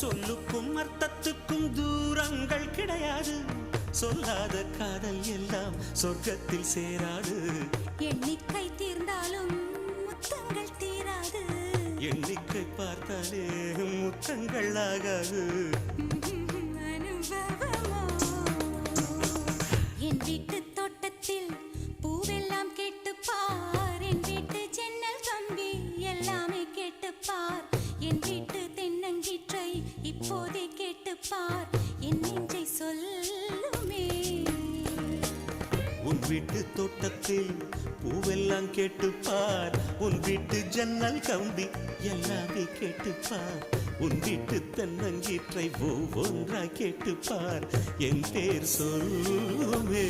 சொல்லுக்கும் அர்த்தத்துக்கும் தூரங்கள் கிடையாது. சொல்லாத காதல் எல்லாம் சொர்க்கத்தில் சேராது. எண்ணிக்கை தீர்ந்தாலும் முத்தங்கள் தீராது. எண்ணிக்கை பார்த்தாலே முத்தங்கள் ஆகாது. அனுபவமோ என் வீட்டு தோட்டத்தில் பூவெல்லாம் கேட்டுப்பார். என் வீட்டு ஜன்னல் கம்பி எல்லாமே கேட்டுப்பார். என் வீட்டு தென்னங்கீற்றை இப்போதே கேட்டுப்பார். என் நெஞ்சை சொல்லுமே. உன் வீட்டு தோட்டத்தில் பூவெல்லாம் கேட்டுப்பார். உன் வீட்டு ஜன்னல் கம்பி எல்லாமே கேட்டுப்பார். உன் வீட்டு தென்னங்கீற்றை ஒவ்வொன்றா கேட்டுப்பார். என் பேர் சொல்லுமே.